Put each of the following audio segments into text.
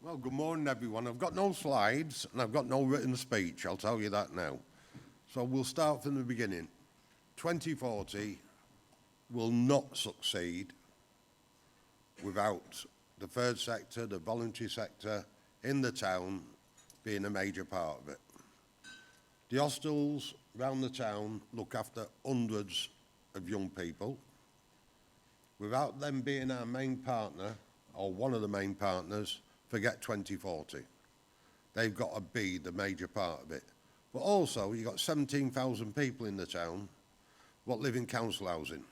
Well, good morning, everyone. I've got no slides and I've got no written speech, I'll tell you that now. So we'll start from the beginning. 2040 will not succeed without the third sector, the voluntary sector in the town being a major part of it. The hostels around the town look after hundreds of young people. Without them being our main partner, or one of the main partners, forget 2040. They've got to be the major part of it. But also, you've got 17,000 people in the town what live in council housing.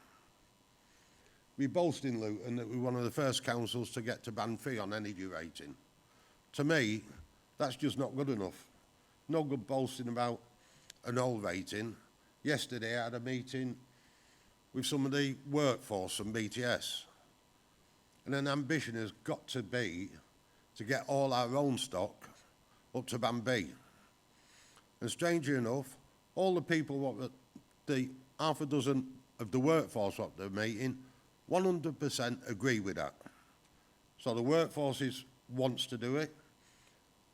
We boast in Luton that we're one of the first councils to get to band 3 on energy rating. To me, that's just not good enough. No good boasting about an old rating. Yesterday I had a meeting with some of the workforce from BTS. And an ambition has got to be to get all our own stock up to band B. And strangely enough, all the people, the half a dozen of the workforce at the meeting, 100% agree with that. So the workforce wants to do it,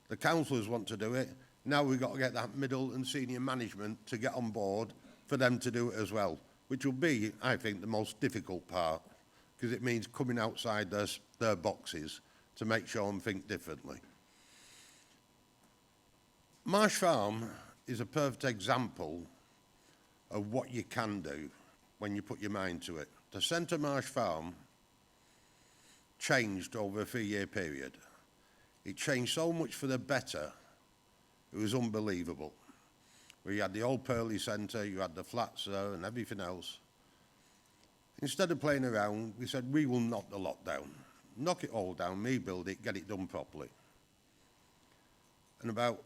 the councillors want to do it, now we've got to get that middle and senior management to get on board for them to do it as well, which will be, I think, the most difficult part, because it means coming outside their boxes to make sure and think differently. Marsh Farm is a perfect example of what you can do when you put your mind to it. The Centre Marsh Farm changed over a 3-year period. It changed so much for the better, it was unbelievable. Where you had the old Pearly Centre, you had the flats there and everything else. Instead of playing around, we said, we will knock the lot down. Knock it all down, rebuild it, get it done properly. And about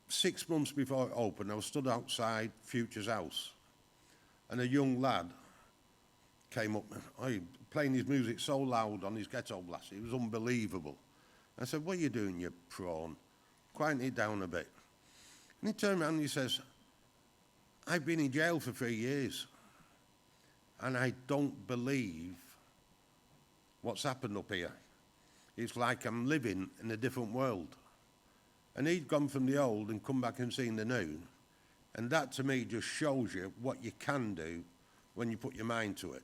6 months before it opened, I was stood outside Future's house. And a young lad came up, playing his music so loud on his ghetto blast, it was unbelievable. I said, what are you doing, you prawn? Quieten it down a bit. And he turned around and he says, I've been in jail for 3 years. And I don't believe what's happened up here. It's like I'm living in a different world. And he'd gone from the old and come back and seen the new. And that to me just shows you what you can do when you put your mind to it.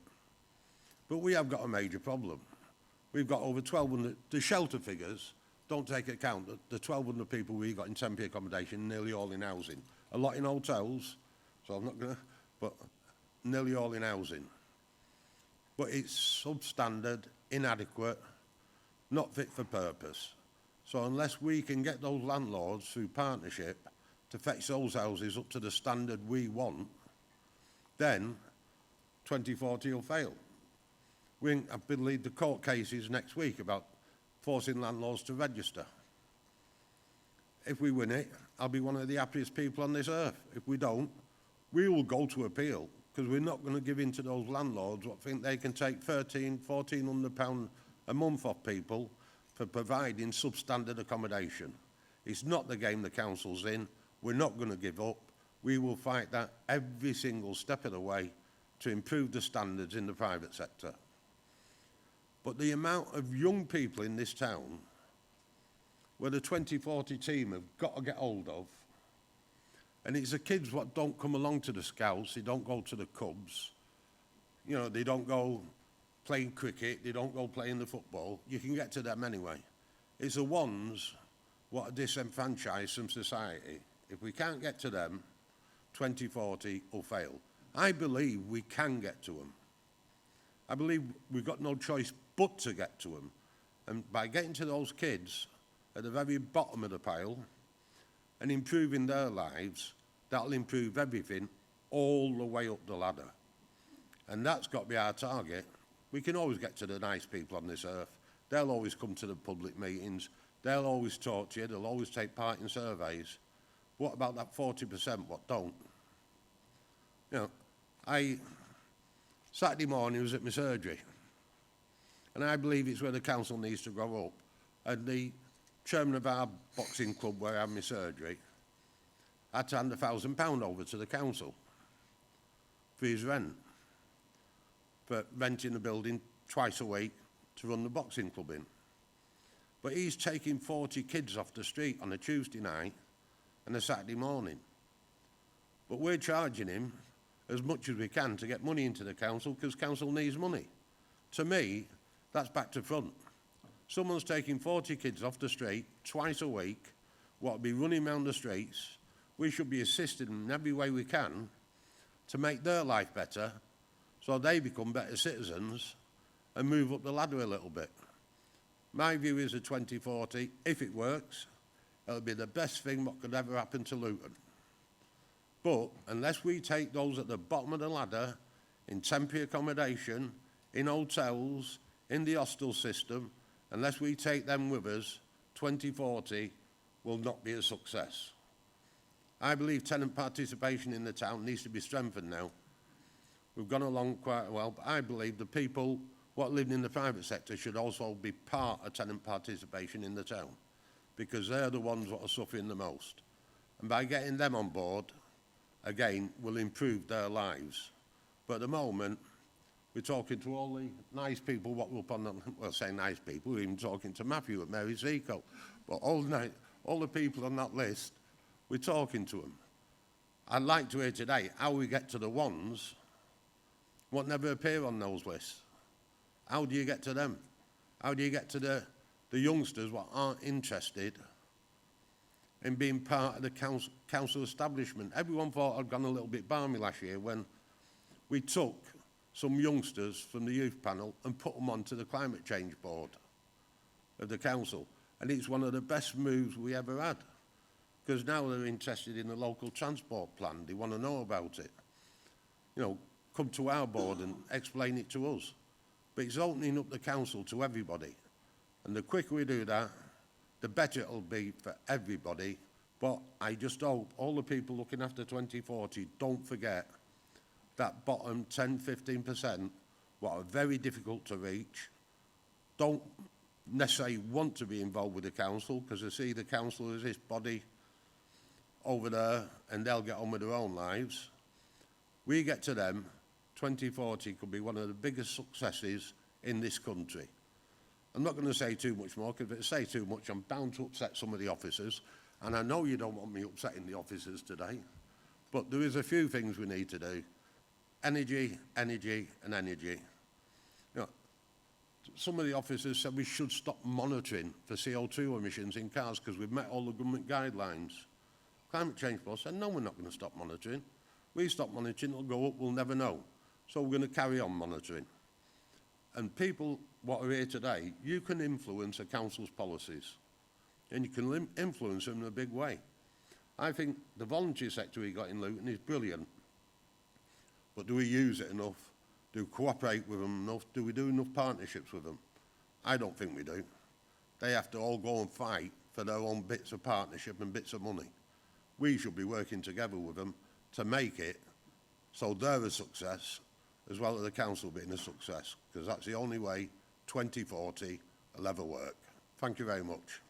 But we have got a major problem. We've got over 1,200, the shelter figures don't take account that the 1,200 people we've got in temporary accommodation, nearly all in housing. A lot in hotels, so I'm not gonna, but nearly all in housing. But it's substandard, inadequate, not fit for purpose. So unless we can get those landlords through partnership to fetch those houses up to the standard we want, then 2040 will fail. I believe the court cases next week about forcing landlords to register. If we win it, I'll be one of the happiest people on this earth. If we don't, we will go to appeal, because we're not going to give in to those landlords what think they can take £1,400 a month off people for providing substandard accommodation. It's not the game the council's in. We're not going to give up. We will fight that every single step of the way to improve the standards in the private sector. But the amount of young people in this town where the 2040 team have got to get hold of, and it's the kids what don't come along to the Scouts, they don't go to the Cubs, you know, they don't go playing cricket, they don't go playing the football, you can get to them anyway. It's the ones what are disenfranchised from society. If we can't get to them, 2040 will fail. I believe we can get to them. I believe we've got no choice but to get to them. And by getting to those kids at the very bottom of the pile and improving their lives, that'll improve everything all the way up the ladder. And that's got to be our target. We can always get to the nice people on this earth. They'll always come to the public meetings. They'll always talk to you. They'll always take part in surveys. What about that 40% what don't? You know, Saturday morning I was at my surgery. And I believe it's where the council needs to grow up. And the chairman of our boxing club where I had my surgery had to hand £1,000 over to the council for his rent, for renting the building twice a week to run the boxing club in. But he's taking 40 kids off the street on a Tuesday night and a Saturday morning. But we're charging him as much as we can to get money into the council because council needs money. To me, that's back to front. Someone's taking 40 kids off the street twice a week, what will be running around the streets. We should be assisting them in every way we can to make their life better so they become better citizens and move up the ladder a little bit. My view is a 2040, if it works, it'll be the best thing what could ever happen to Luton. But unless we take those at the bottom of the ladder, in temporary accommodation, in hotels, in the hostel system, unless we take them with us, 2040 will not be a success. I believe tenant participation in the town needs to be strengthened now. We've gone along quite well, but I believe the people what live in the private sector should also be part of tenant participation in the town, because they're the ones that are suffering the most. And by getting them on board, again, will improve their lives. But at the moment, we're talking to all the nice people, what we're upon, well, say nice people, we're even talking to Matthew at Mary Seacoe. But all the people on that list, we're talking to them. I'd like to hear today how we get to the ones what never appear on those lists. How do you get to them? How do you get to the youngsters what aren't interested in being part of the council establishment? Everyone thought I'd gone a little bit balmy last year when we took some youngsters from the youth panel and put them onto the climate change board of the council. And it's one of the best moves we ever had, because now they're interested in the local transport plan. They want to know about it. You know, come to our board and explain it to us. But it's opening up the council to everybody. And the quicker we do that, the better it'll be for everybody. But I just hope all the people looking after 2040 don't forget that bottom 10, 15%, what are very difficult to reach, don't necessarily want to be involved with the council because they see the council as this body over there and they'll get on with their own lives. We get to them, 2040 could be one of the biggest successes in this country. I'm not going to say too much more, because if I say too much, I'm bound to upset some of the officers, and I know you don't want me upsetting the officers today, but there is a few things we need to do. Energy, energy, and energy. You know, some of the officers said we should stop monitoring for CO2 emissions in cars because we've met all the government guidelines. Climate Change Board said, no, we're not going to stop monitoring. We stop monitoring, it'll go up, we'll never know. So we're going to carry on monitoring. And people, what are here today, you can influence a council's policies, and you can influence them in a big way. I think the volunteer sector we got in Luton is brilliant. But do we use it enough? Do we cooperate with them enough? Do we do enough partnerships with them? I don't think we do. They have to all go and fight for their own bits of partnership and bits of money. We should be working together with them to make it so they're a success, as well as the council being a success, because that's the only way 2040 will ever work. Thank you very much.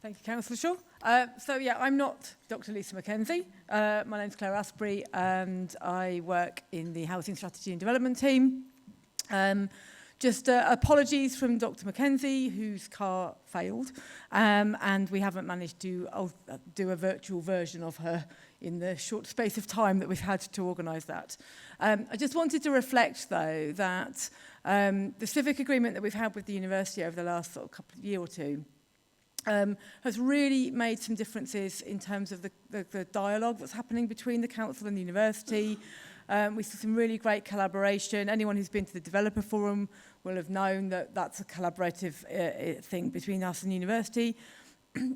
Thank you, Councillor Shaw. I'm not Dr. Lisa Mackenzie. My name's Claire Asprey, and I work in the Housing Strategy and Development team. Apologies from Dr. Mackenzie, whose car failed, and we haven't managed to do a virtual version of her in the short space of time that we've had to organise that. I just wanted to reflect, though, that the civic agreement that we've had with the university over the last couple of year or two has really made some differences in terms of the dialogue that's happening between the council and the university. We see some really great collaboration. Anyone who's been to the developer forum will have known that that's a collaborative thing between us and the university.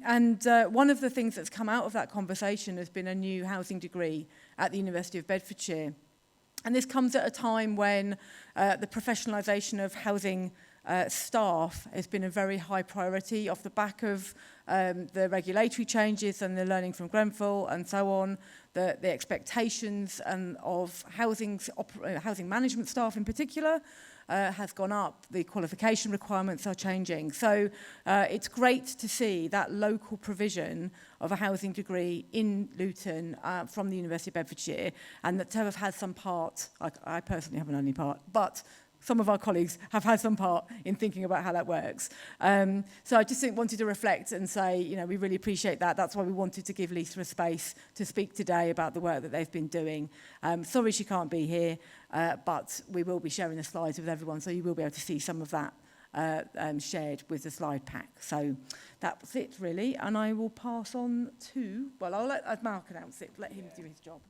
And one of the things that's come out of that conversation has been a new housing degree at the University of Bedfordshire. And this comes at a time when the professionalisation of housing staff has been a very high priority off the back of the regulatory changes and the learning from Grenfell and so on, the expectations and of housing management staff in particular, has gone up. The qualification requirements are changing. So it's great to see that local provision of a housing degree in Luton from the University of Bedfordshire, and that to have had some part, I personally haven't had any part, but some of our colleagues have had some part in thinking about how that works. So I just wanted to reflect and say, you know, we really appreciate that. That's why we wanted to give Lisa a space to speak today about the work that they've been doing. Sorry she can't be here, but we will be sharing the slides with everyone, so you will be able to see some of that shared with the slide pack. So that's it, really. And I will pass on to, well, I'll let Mark announce it, let him do his job.